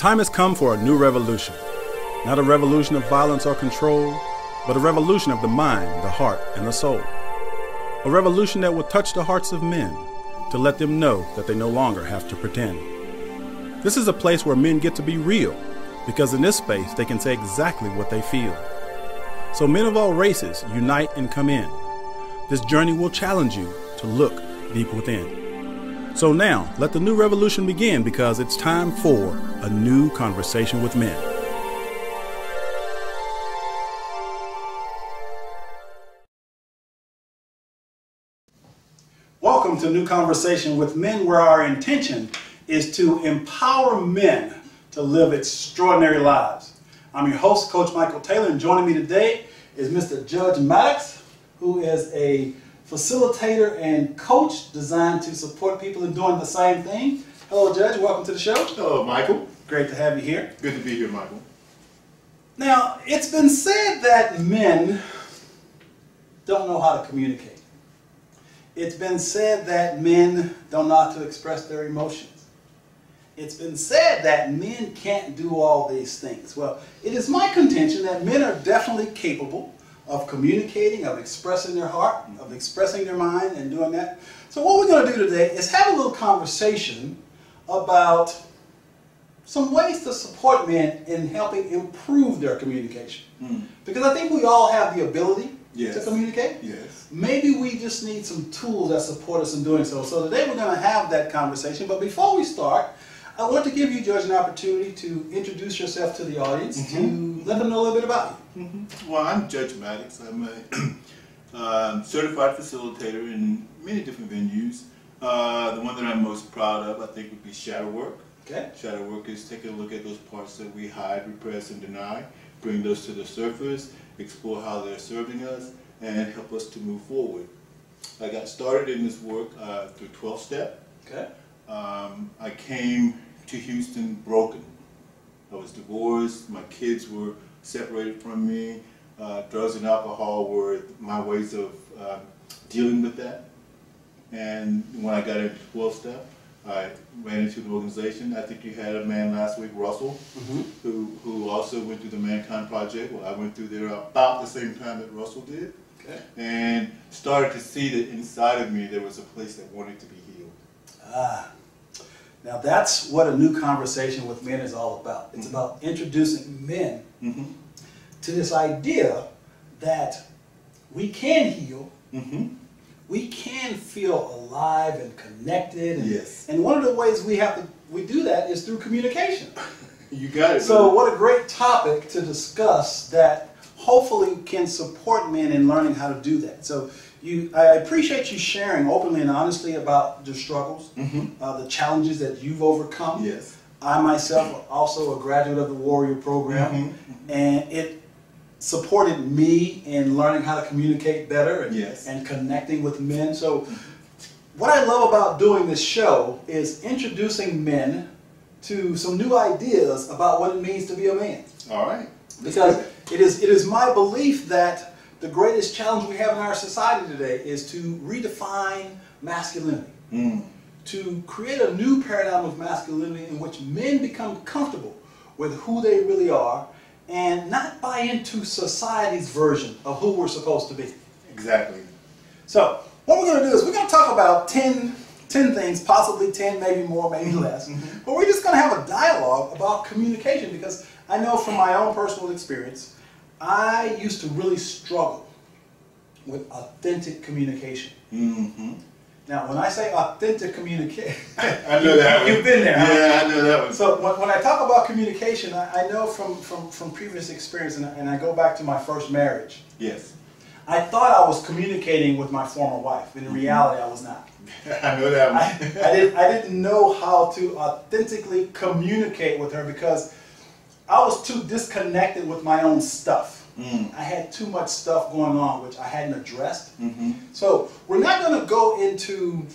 time has come for a new revolution. Not a revolution of violence or control, but a revolution of the mind, the heart, and the soul. A revolution that will touch the hearts of men to let them know that they no longer have to pretend. This is a place where men get to be real, because in this space they can say exactly what they feel. So men of all races unite and come in. This journey will challenge you to look deep within. So now, let the new revolution begin, because it's time for a new conversation with men. Welcome to New Conversation with Men, where our intention is to empower men to live extraordinary lives. I'm your host, Coach Michael Taylor, and joining me today is Mr. Judge Mattocks, who is a facilitator and coach designed to support people in doing the same thing. Hello, Judge. Welcome to the show. Hello, Michael. Great to have you here. Good to be here, Michael. Now, it's been said that men don't know how to communicate. It's been said that men don't know how to express their emotions. It's been said that men can't do all these things. Well, it is my contention that men are definitely capable of communicating, of expressing their heart, of expressing their mind, and doing that. So what we're going to do today is have a little conversation about some ways to support men in helping improve their communication. Because I think we all have the ability to communicate. Yes. Maybe we just need some tools that support us in doing so. So today we're going to have that conversation. But before we start, I want to give you, Judge, an opportunity to introduce yourself to the audience, to let them know a little bit about you. Well, I'm Judge Mattocks. I'm a certified facilitator in many different venues. The one that I'm most proud of, I think, would be shadow work. Okay. Shadow work is taking a look at those parts that we hide, repress, and deny, bring those to the surface, explore how they're serving us, and help us to move forward. I got started in this work through 12-step. Okay. I came to Houston broken. I was divorced, my kids were separated from me, drugs and alcohol were my ways of dealing with that. And when I got into 12-step, I ran into an organization. I think you had a man last week, Russell, who also went through the Mankind Project. Well, I went through there about the same time that Russell did. Okay. And started to see that inside of me there was a place that wanted to be healed. Now that's what a new conversation with men is all about. It's about introducing men to this idea that we can heal, we can feel alive and connected. And, and one of the ways we do that is through communication. You got it. So what a great topic to discuss that hopefully can support men in learning how to do that. So I appreciate you sharing openly and honestly about your struggles, the challenges that you've overcome. Yes. I myself also a graduate of the Warrior Program, and it supported me in learning how to communicate better and connecting with men. So what I love about doing this show is introducing men to some new ideas about what it means to be a man. All right. Because it is my belief that the greatest challenge we have in our society today is to redefine masculinity, to create a new paradigm of masculinity in which men become comfortable with who they really are and not buy into society's version of who we're supposed to be. Exactly. So what we're going to do is we're going to talk about 10 things, possibly 10, maybe more, maybe less, but we're just going to have a dialogue about communication, because I know from my own personal experience, I used to really struggle with authentic communication. Now, when I say authentic communication, I know that one. You've been there. Yeah, I know that one. So when I talk about communication, I know from previous experience, and I go back to my first marriage. Yes. I thought I was communicating with my former wife, and in reality, I was not. I know that one. I didn't know how to authentically communicate with her because I was too disconnected with my own stuff. I had too much stuff going on which I hadn't addressed. So we're not going to go into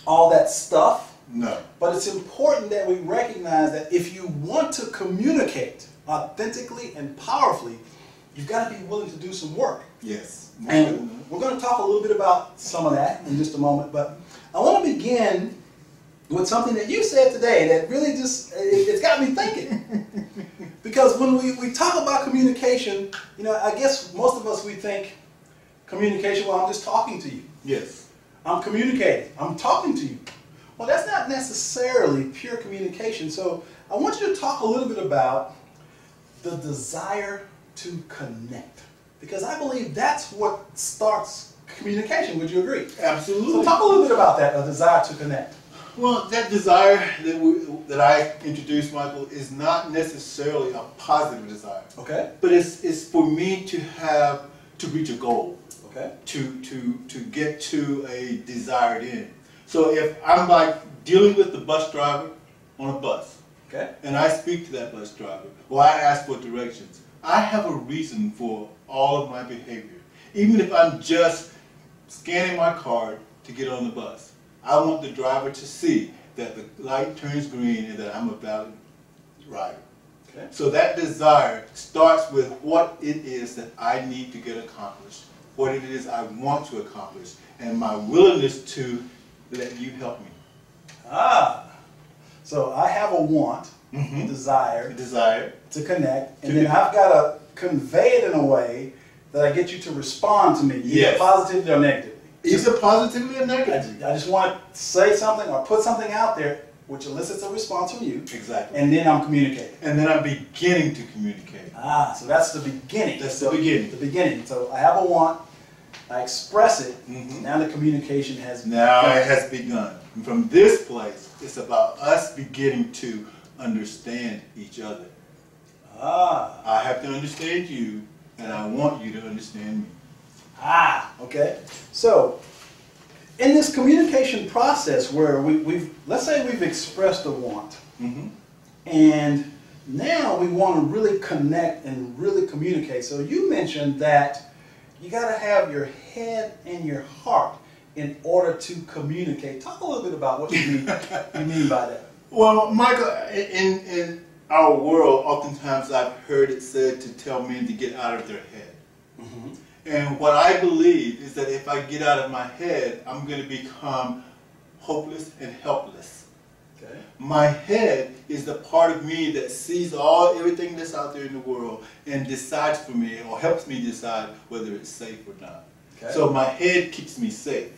all that stuff. No. But it's important that we recognize that if you want to communicate authentically and powerfully, you've got to be willing to do some work. Yes. And we're going to talk a little bit about some of that in just a moment. But I want to begin with something that you said today that really just, it's got me thinking. Because when we talk about communication, you know, I guess most of us, we think communication, well, I'm just talking to you. Yes. I'm communicating. I'm talking to you. Well, that's not necessarily pure communication. So I want you to talk a little bit about the desire to connect. Because I believe that's what starts communication. Would you agree? Absolutely. So talk a little bit about that, a desire to connect. Well, that desire that I introduced, Michael, is not necessarily a positive desire. Okay. But it's for me to reach a goal. Okay. To get to a desired end. So if I'm like dealing with the bus driver on a bus, okay, and I speak to that bus driver, or I ask for directions, I have a reason for all of my behavior. Even if I'm just scanning my card to get on the bus, I want the driver to see that the light turns green and that I'm a valid rider. Okay. So that desire starts with what it is that I need to get accomplished, what it is I want to accomplish, and my willingness to let you help me. Ah, so I have a want, a desire to connect, and then I've got to convey it in a way that I get you to respond to me, either positively or negatively. Either positively or negatively. I just want to say something or put something out there which elicits a response from you. Exactly. And then I'm communicating. And then I'm beginning to communicate. Ah, so that's the beginning. That's the beginning. The beginning. So I have a want, I express it, now the communication has begun. Now it has begun. And from this place, it's about us beginning to understand each other. Ah. I have to understand you, and I want you to understand me. Ah, okay. So, in this communication process where let's say we've expressed a want, and now we want to really connect and really communicate. So you mentioned that you got to have your head and your heart in order to communicate. Talk a little bit about what you mean by that. Well, Michael, in our world, oftentimes I've heard it said to tell men to get out of their head. And what I believe is that if I get out of my head, I'm going to become hopeless and helpless. Okay. My head is the part of me that sees everything that's out there in the world and decides for me, or helps me decide whether it's safe or not. Okay. So my head keeps me safe,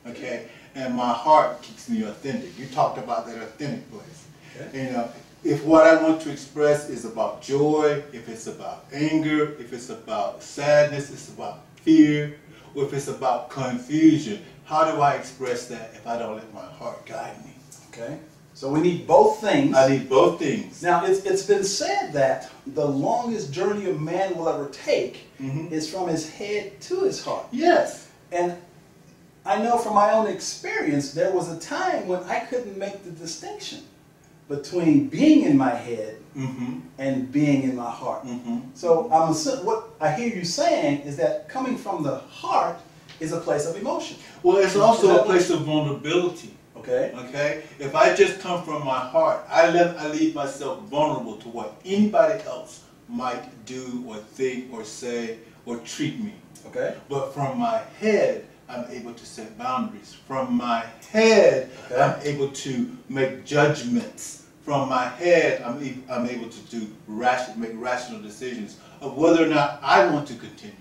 okay, and my heart keeps me authentic. You talked about that authentic place. Okay. You know, if what I want to express is about joy, if it's about anger, if it's about sadness, it's about fear, or if it's about confusion, how do I express that if I don't let my heart guide me? Okay. So we need both things. I need both things. Now, it's been said that the longest journey a man will ever take is from his head to his heart. Yes. And I know from my own experience, there was a time when I couldn't make the distinction between being in my head and being in my heart. So what I hear you saying is that coming from the heart is a place of emotion. Well, it's also a place of vulnerability. Okay. Okay? If I just come from my heart, I leave myself vulnerable to what anybody else might do or think or say or treat me. Okay. But from my head, I'm able to set boundaries. From my head, I'm able to make judgments. From my head, I'm able to make rational decisions of whether or not I want to continue.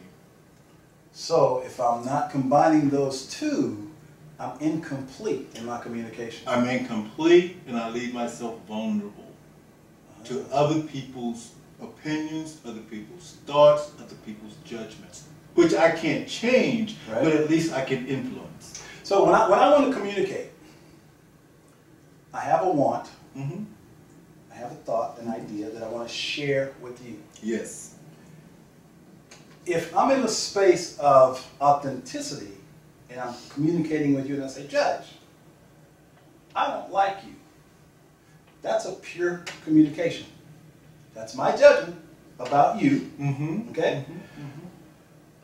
So if I'm not combining those two, I'm incomplete in my communication. I'm incomplete, and I leave myself vulnerable to other people's opinions, other people's thoughts, other people's judgments, which I can't change, but at least I can influence. So when I want to communicate, I have a want, I have a thought, an idea that I want to share with you. Yes. If I'm in a space of authenticity, and I'm communicating with you and I say, Judge, I don't like you. That's a pure communication. That's my judgment about you. Okay?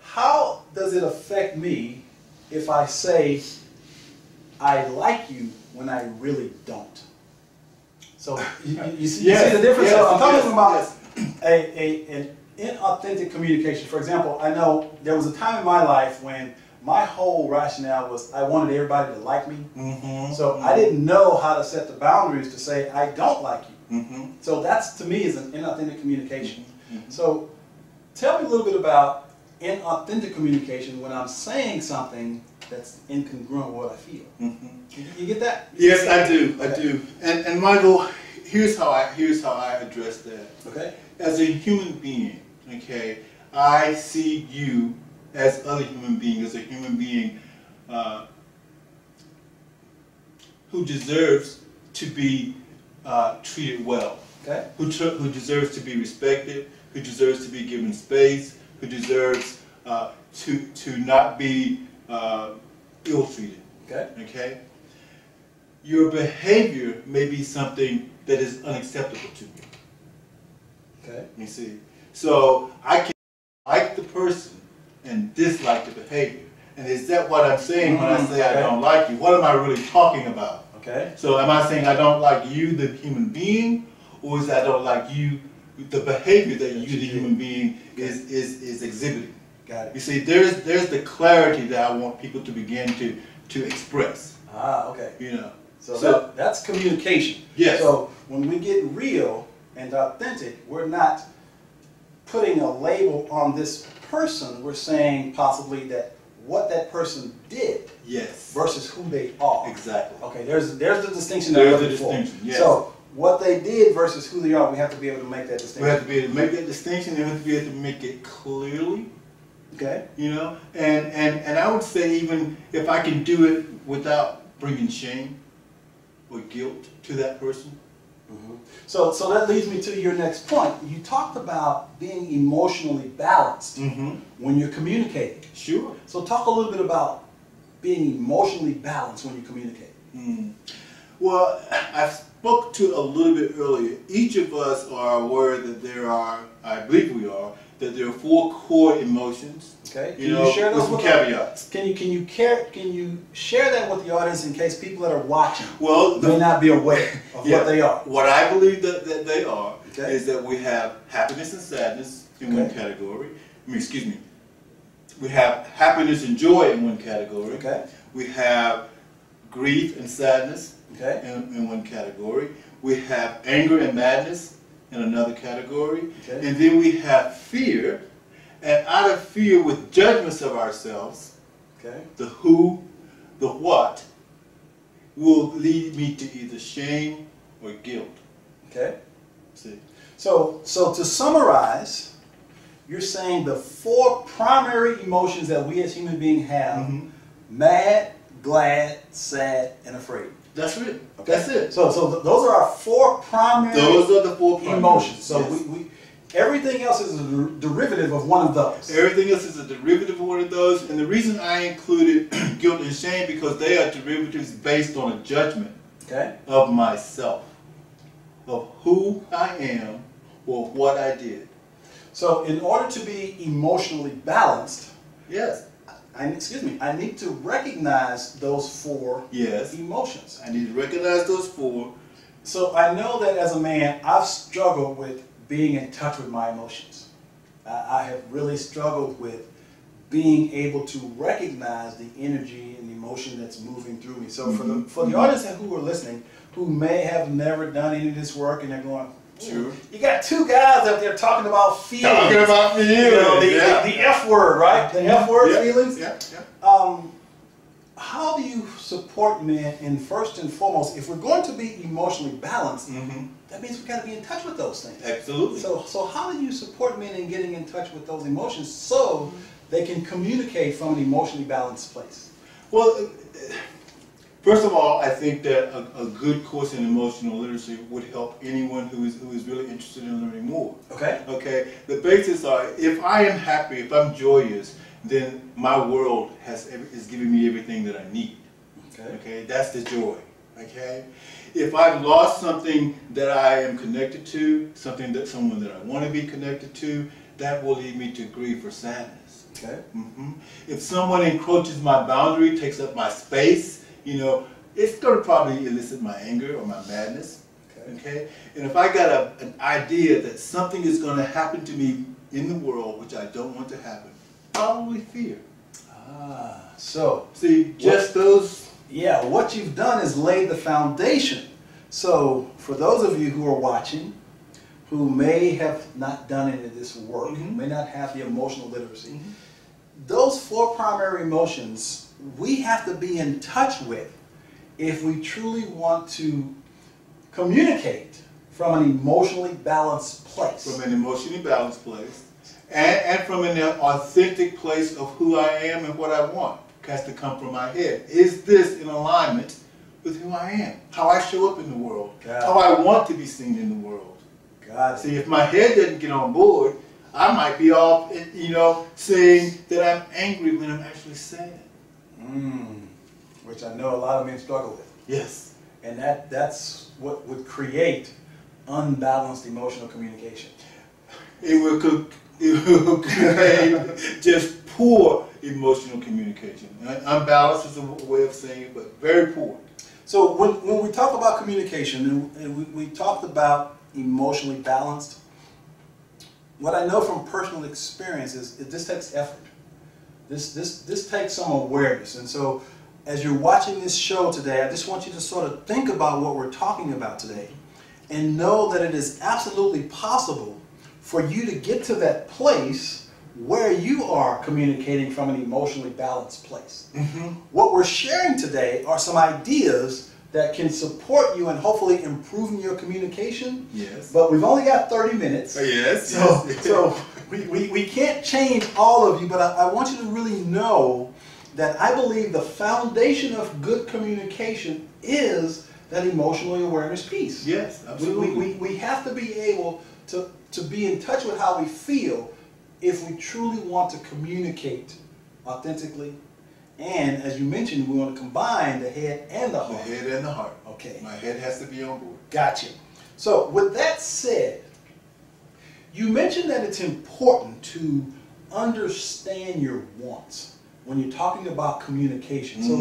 How does it affect me if I say I like you when I really don't? So you see the difference? So I'm talking about an inauthentic communication. For example, I know there was a time in my life when my whole rationale was I wanted everybody to like me. So Mm-hmm. I didn't know how to set the boundaries to say I don't like you. Mm-hmm. So that's, to me, is an inauthentic communication. Mm-hmm. So tell me a little bit about inauthentic communication when I'm saying something that's incongruent with what I feel. Mm-hmm. You get that? Yes, I do. I Okay. do. And Michael, here's how I address that. Okay. As a human being, okay, I see you as other human beings, as a human being who deserves to be treated well, Okay. who deserves to be respected, who deserves to be given space, who deserves to not be ill-treated. Okay. Okay? Your behavior may be something that is unacceptable to me. Okay. You see? So I can like the person and dislike the behavior. And is that what I'm saying when I say I don't like you? What am I really talking about? Okay. So am I saying I don't like you, the human being, or is I don't like you, the behavior that you, the human being, is exhibiting? Got You it. see, there's the clarity that I want people to begin to express. Ah, okay. You know. So that's communication. Yes. So when we get real and authentic, we're not putting a label on this person. We're saying possibly that what that person did Yes. versus who they are. Exactly. Okay, there's the distinction. There's I'm the looking for. distinction, yes. So what they did versus who they are, we have to be able to make that distinction. We have to be able to make that distinction. We have to be able to make it clearly. Okay. You know, and I would say even if I can do it without bringing shame or guilt to that person. Mm-hmm. So that leads me to your next point. You talked about being emotionally balanced Mm-hmm. when you're communicating. Sure. So talk a little bit about being emotionally balanced when you communicate. Well, I spoke to a little bit earlier. Each of us are aware that there are, I believe we are, that there are 4 core emotions. Okay. You know, share those with some caveats. Can you share that with the audience in case people that are watching Well, may not be aware of what they are? What I believe that they are Okay. is that we have happiness and sadness in one Okay. category. Excuse me. We have happiness and joy in one category. Okay. We have grief and sadness Okay. in one category. We have anger and madness in another category. Okay. And then we have fear. And out of fear, with judgments of ourselves, Okay. the who, the what, will lead me to either shame or guilt. Okay. See? So to summarize, you're saying the 4 primary emotions that we as human beings have: Mhm. mad, glad, sad, and afraid. That's it. Okay? That's it. So those are our 4 primary Those are the 4 primary emotions. So yes. we everything else is a derivative of one of those. Everything else is a derivative of one of those. And the reason I included guilt and shame because they are derivatives based on a judgment Okay. of myself, of who I am or what I did. So in order to be emotionally balanced, Yes. I need to recognize those 4 Yes. emotions. I need to recognize those 4. So I know that as a man, I've struggled with being in touch with my emotions. I have really struggled with being able to recognize the energy and the emotion that's moving through me. So for the audience who are listening, who may have never done any of this work and they're going, Sure. You got 2 guys up there talking about feelings. Talking about feelings. You know, yeah. the F word, right? The F word, Yeah, feelings. Yeah. Yeah. How do you support men in first and foremost, if we're going to be emotionally balanced, Mm-hmm. that means we've got to be in touch with those things. Absolutely. So how do you support men in getting in touch with those emotions so they can communicate from an emotionally balanced place? Well, first of all, I think that a good course in emotional literacy would help anyone who is really interested in learning more. Okay. Okay. The basis are: if I am happy, if I'm joyous, then my world is giving me everything that I need. Okay. Okay. That's the joy. Okay. If I've lost something that I am connected to, someone that I want to be connected to, that will lead me to grief or sadness. Okay. If someone encroaches my boundary, takes up my space, you know, it's going to probably elicit my anger or my madness. Okay? And if I got an idea that something is going to happen to me in the world which I don't want to happen, probably fear. So, See, just those. yeah, what you've done is laid the foundation. So, for those of you who are watching, who may have not done any of this work, may not have the emotional literacy, those 4 primary emotions we have to be in touch with if we truly want to communicate from an emotionally balanced place. From an emotionally balanced place. And from an authentic place of who I am and what I want. It has to come from my head. Is this in alignment with who I am? How I show up in the world. How I want to be seen in the world. Got it. See, if my head doesn't get on board, I might be off, saying that I'm angry when I'm actually sad. Which I know a lot of men struggle with. Yes. And that's what would create unbalanced emotional communication. It will create just poor emotional communication. Unbalanced is a way of saying it, but very poor. So when we talk about communication, and we talked about emotionally balanced, what I know from personal experience is this takes effort. This takes some awareness. And so as you're watching this show today, I just want you to sort of think about what we're talking about today and know that it is absolutely possible for you to get to that place where you are communicating from an emotionally balanced place. What we're sharing today are some ideas that can support you in hopefully improving your communication. Yes. But we've only got 30 minutes. Yes. So we can't change all of you, but I want you to really know that I believe the foundation of good communication is that emotional awareness piece. Yes, absolutely. We have to be able to be in touch with how we feel if we truly want to communicate authentically. And as you mentioned, we want to combine the head and the heart. The head and the heart. Okay. My head has to be on board. Gotcha. So with that said, you mentioned that it's important to understand your wants when you're talking about communication. So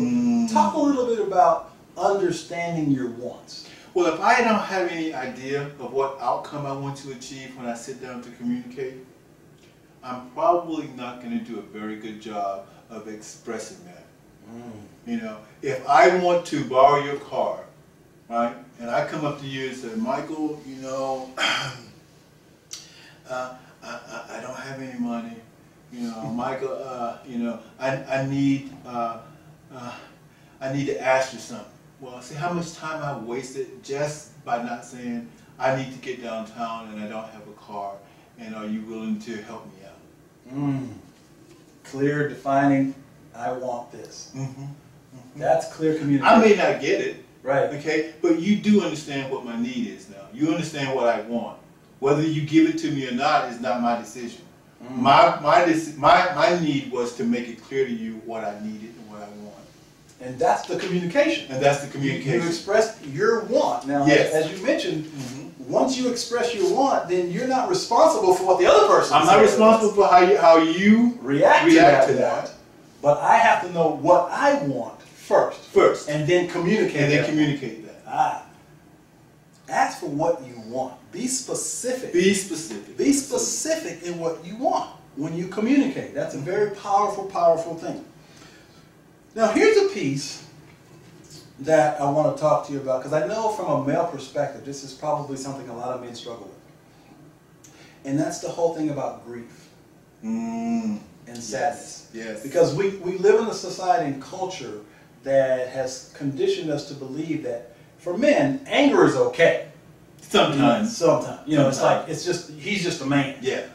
talk a little bit about understanding your wants. Well, if I don't have any idea of what outcome I want to achieve when I sit down to communicate, I'm probably not going to do a very good job of expressing that. If I want to borrow your car, right, and I come up to you and say, Michael, I don't have any money. Michael, I need to ask you something. Well, see how much time I wasted just by not saying I need to get downtown and I don't have a car, and are you willing to help me out? Clear, defining, I want this. That's clear communication. I may not get it, right? Okay, but you do understand what my need is now. You understand what I want. Whether you give it to me or not is not my decision. My need was to make it clear to you what I needed and what I want. And that's the communication. And that's the communication. You expressed your want. Now, as you mentioned, once you express your want, then you're not responsible for what the other person I'm not responsible for how you react to that. But I have to know what I want first. And then communicate that. Ask for what you want. Be specific. Be specific. Be specific in what you want when you communicate. That's a very powerful, powerful thing. Now here's a piece that I want to talk to you about, because I know from a male perspective this is probably something a lot of men struggle with. And that's the whole thing about grief and sadness. Yes. Because we live in a society and culture that has conditioned us to believe that for men, anger is okay. Sometimes. It's like, he's just a man. Yeah.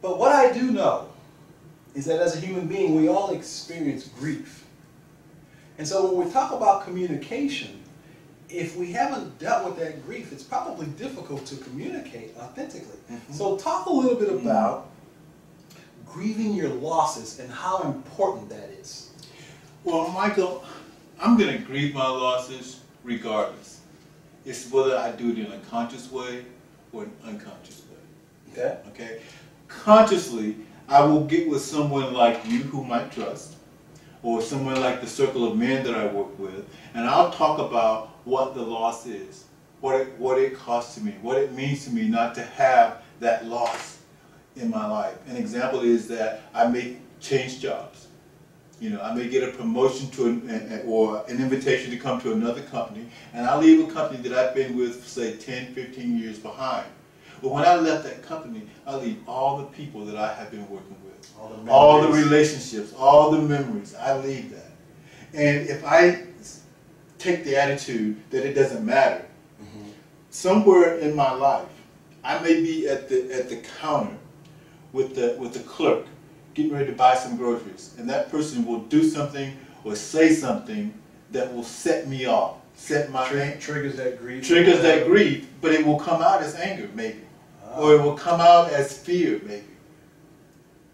But what I do know is that as a human being, we all experience grief. And so when we talk about communication, if we haven't dealt with that grief, it's probably difficult to communicate authentically. So talk a little bit about grieving your losses and how important that is. Well, Michael, I'm going to grieve my losses regardless. It's whether I do it in a conscious way or an unconscious way. Okay? Consciously, I will get with someone like you whom I trust, or someone like the circle of men that I work with, and I'll talk about what the loss is, what it costs to me, what it means to me not to have that loss in my life. An example is that I may change jobs. You know, I may get a promotion to or an invitation to come to another company, and I leave a company that I've been with, say, 10, 15 years behind. But when I left that company, I leave all the people that I have been working with, all the relationships, all the memories. I leave that. And if I take the attitude that it doesn't matter, somewhere in my life, I may be at the counter with the clerk, getting ready to buy some groceries, and that person will do something or say something that will set me off, triggers that grief. Triggers that grief, but it will come out as anger, maybe, or it will come out as fear, maybe.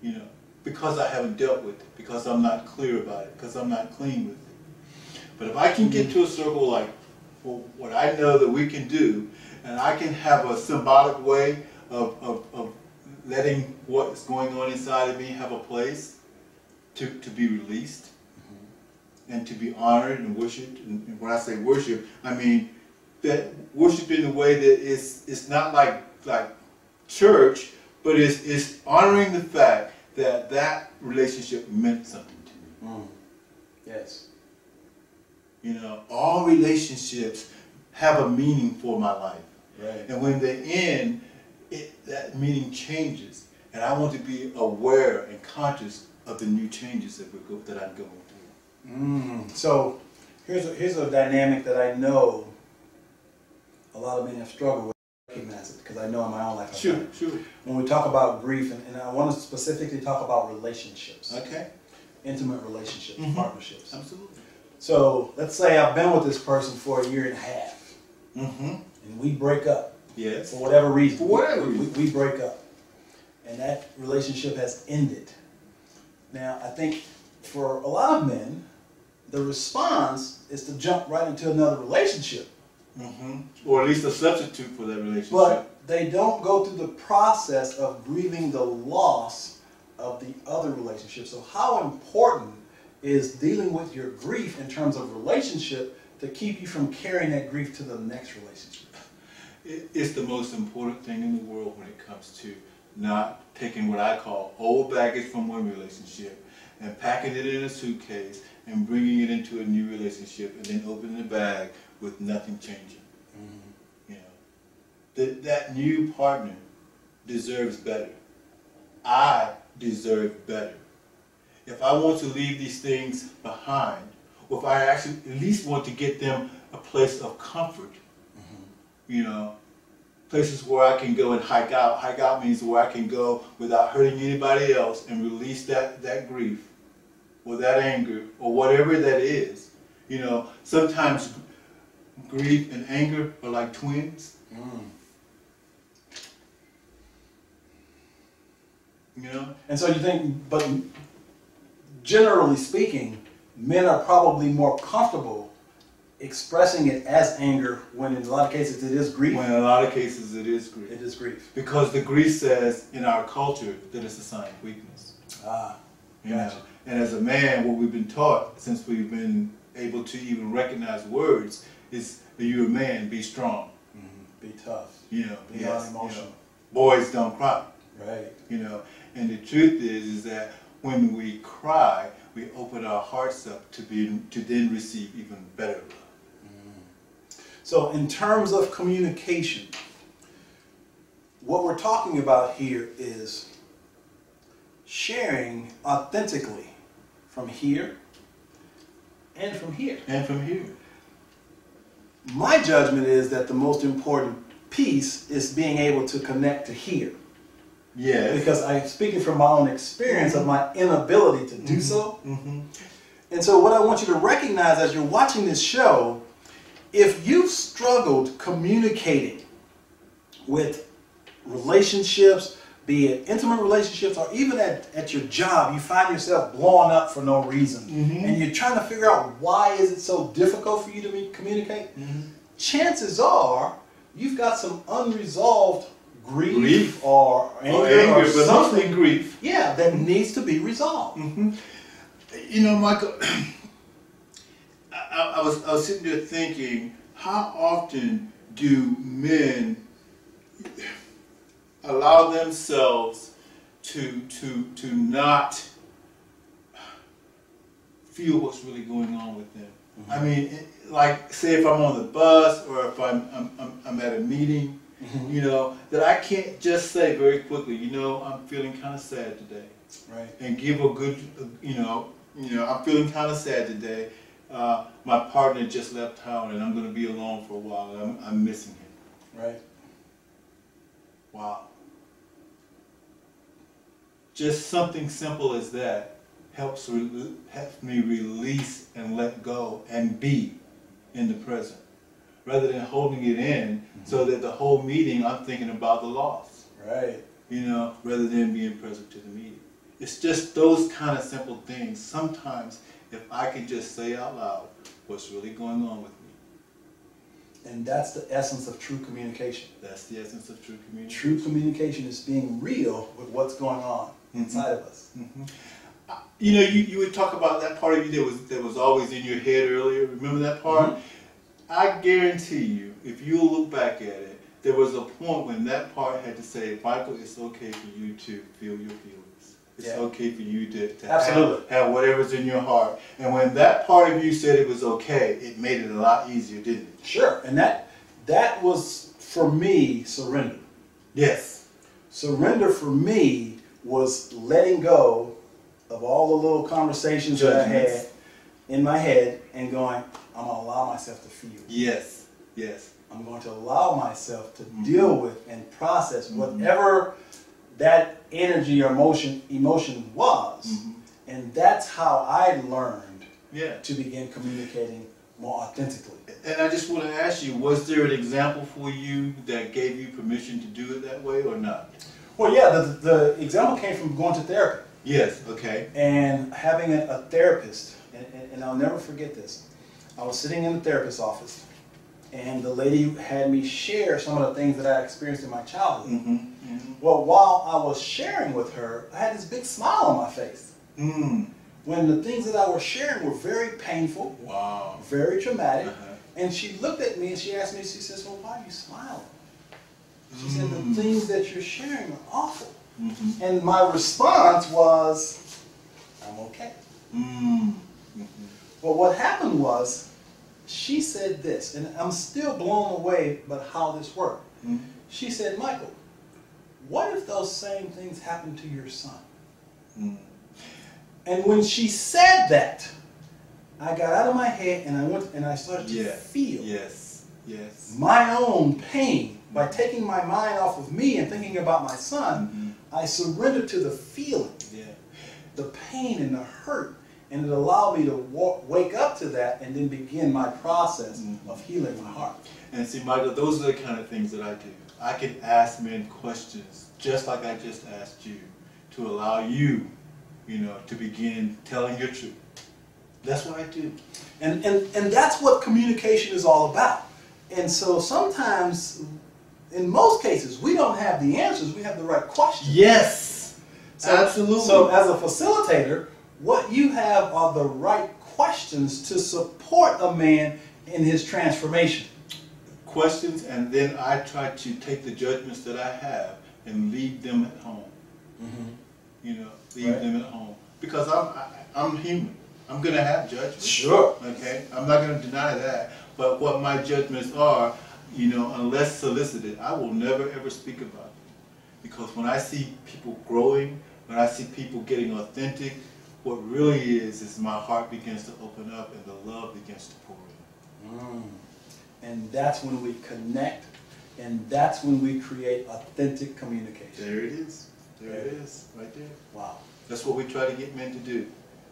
You know, because I haven't dealt with it, because I'm not clear about it, because I'm not clean with it. But if I can get to a circle like, well, what I know that we can do, and I can have a symbolic way of letting what's going on inside of me have a place to be released and to be honored and worshipped. And when I say worship, I mean that worship in a way that it's not like church, but it's honoring the fact that that relationship meant something to me. Yes. You know, all relationships have a meaning for my life. Right. And when they end, that meaning changes, and I want to be aware and conscious of the new changes that I'm going through. So here's a dynamic that I know a lot of men have struggled with. Recognize it because I know in my own life. Sure. When we talk about grief, and I want to specifically talk about relationships. Okay. Intimate relationships, partnerships. Absolutely. So let's say I've been with this person for a year and a half, and we break up. Yes. For whatever reason. For whatever reason. We break up. And that relationship has ended. Now, I think for a lot of men, the response is to jump right into another relationship. Or at least a substitute for that relationship. But they don't go through the process of grieving the loss of the other relationship. So how important is dealing with your grief in terms of relationship to keep you from carrying that grief to the next relationship? It's the most important thing in the world when it comes to not taking what I call old baggage from one relationship and packing it in a suitcase and bringing it into a new relationship and then opening the bag with nothing changing. You know, that new partner deserves better. I deserve better. If I want to leave these things behind, or if I actually at least want to get them a place of comfort, you know, places where I can go and hike out. Hike out means where I can go without hurting anybody else and release that grief or that anger or whatever that is. You know, sometimes grief and anger are like twins. You know? And so you think, but generally speaking, men are probably more comfortable expressing it as anger when in a lot of cases it is grief. When in a lot of cases it is grief. It is grief. Because the grief says in our culture that it's a sign of weakness. You know? And as a man, what we've been taught since we've been able to even recognize words is that you're a man, be strong. Be tough. You know, be unemotional. You know, boys don't cry. Right. You know, and the truth is that when we cry, we open our hearts up to then receive even better love. So in terms of communication, what we're talking about here is sharing authentically from here and from here. And from here. My judgment is that the most important piece is being able to connect to here. Yes. Because I'm speaking from my own experience of my inability to do so. And so what I want you to recognize as you're watching this show, if you've struggled communicating with relationships, be it intimate relationships or even at your job, you find yourself blowing up for no reason, and you're trying to figure out why is it so difficult for you to communicate, chances are you've got some unresolved grief or anger or but mostly grief. Yeah, that needs to be resolved. You know, Michael, I was sitting there thinking, how often do men allow themselves to not feel what's really going on with them. I mean, like say if I'm on the bus or if I'm at a meeting, you know, that I can't just say very quickly, you know, I'm feeling kind of sad today, right? And give a good, you know, I'm feeling kind of sad today. My partner just left town and I'm going to be alone for a while. I'm missing him. Right. Wow. Just something simple as that helps me release and let go and be in the present, rather than holding it in so that the whole meeting I'm thinking about the loss. Right. You know, rather than being present to the meeting. It's just those kind of simple things. Sometimes if I can just say out loud what's really going on with me. And that's the essence of true communication. That's the essence of true communication. True communication is being real with what's going on inside of us. You know, you would talk about that part of you that was always in your head earlier. Remember that part? I guarantee you, if you look back at it, there was a point when that part had to say, Michael, it's okay for you to feel your feelings. It's okay for you to have whatever's in your heart. And when that part of you said it was okay, it made it a lot easier, didn't it? Sure. And that was, for me, surrender. Yes. Surrender for me was letting go of all the little conversations that I had in my head and going, I'm going to allow myself to feel. Yes. Yes. I'm going to allow myself to deal with and process whatever that energy or emotion was. And that's how I learned to begin communicating more authentically. And I just want to ask you, was there an example for you that gave you permission to do it that way or not? Well, yeah, the example came from going to therapy. Yes, okay. And having a therapist, and I'll never forget this. I was sitting in the therapist's office, and the lady had me share some of the things that I experienced in my childhood. Well, while I was sharing with her, I had this big smile on my face. When the things that I was sharing were very painful, very traumatic, and she looked at me and she asked me, she says, well, why are you smiling? She said, the things that you're sharing are awful. And my response was, I'm okay. But what happened was, she said this, and I'm still blown away by how this worked. She said, Michael, what if those same things happened to your son? And when she said that, I got out of my head and I went and I started to feel my own pain. By taking my mind off of me and thinking about my son, I surrendered to the feeling, the pain and the hurt, and it allowed me to wake up to that and then begin my process of healing my heart. And see, Michael, those are the kind of things that I do. I can ask men questions just like I just asked you to allow you, you know, to begin telling your truth. That's what I do. And that's what communication is all about. And so sometimes, in most cases, we don't have the answers, we have the right questions. Yes, absolutely. So as a facilitator, what you have are the right questions to support a man in his transformation. Questions, and then I try to take the judgments that I have and leave them at home. You know, leave them at home. Because I'm human. I'm going to have judgments. Sure. Okay? I'm not going to deny that. But what my judgments are, you know, unless solicited, I will never ever speak about it. Because when I see people growing, when I see people getting authentic, what really is my heart begins to open up and the love begins to pour in. And that's when we connect, and that's when we create authentic communication. There it is. There it is, right there. Wow. That's what we try to get men to do,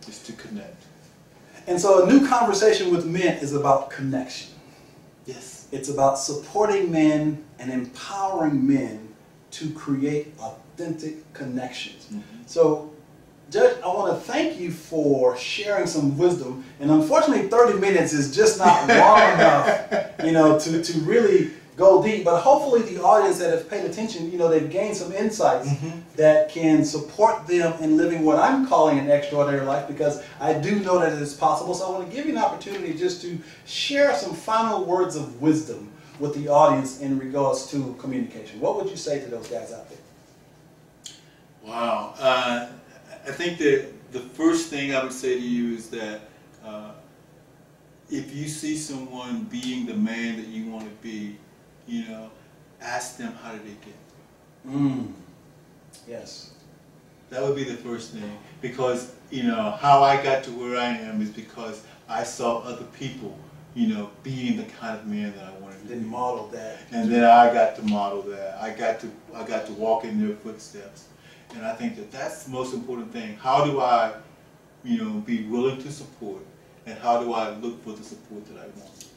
is to connect. And so a new conversation with men is about connection. Yes. It's about supporting men and empowering men to create authentic connections. So, Judge, I want to thank you for sharing some wisdom. And unfortunately, 30 minutes is just not long enough, you know, to really go deep. But hopefully the audience that have paid attention, you know, they've gained some insights that can support them in living what I'm calling an extraordinary life, because I do know that it is possible. So I want to give you an opportunity just to share some final words of wisdom with the audience in regards to communication. What would you say to those guys out there? Wow. I think that the first thing I would say to you is that if you see someone being the man that you want to be, ask them how did they get there. Yes. That would be the first thing, because how I got to where I am is because I saw other people, being the kind of man that I wanted to be. Then model that. And then I got to model that. I got to walk in their footsteps, and I think that that's the most important thing. How do I, be willing to support, and how do I look for the support that I want?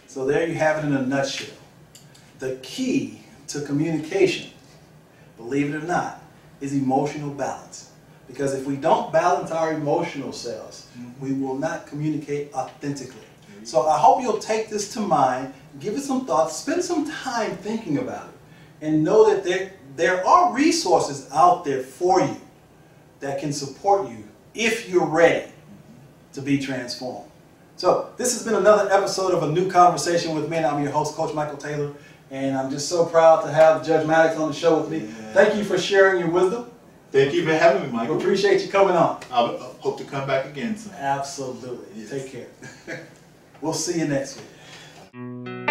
So there you have it in a nutshell. The key to communication, believe it or not, is emotional balance. Because if we don't balance our emotional selves, we will not communicate authentically. So I hope you'll take this to mind, give it some thought, spend some time thinking about it, and know that there are resources out there for you that can support you if you're ready to be transformed. So this has been another episode of A New Conversation with Men. I'm your host, Coach Michael Taylor, and I'm just so proud to have Judge Mattocks on the show with me. Yeah. Thank you for sharing your wisdom. Thank you for having me, Michael. We appreciate you coming on. I hope to come back again soon. Absolutely. Yes. Take care. We'll see you next week.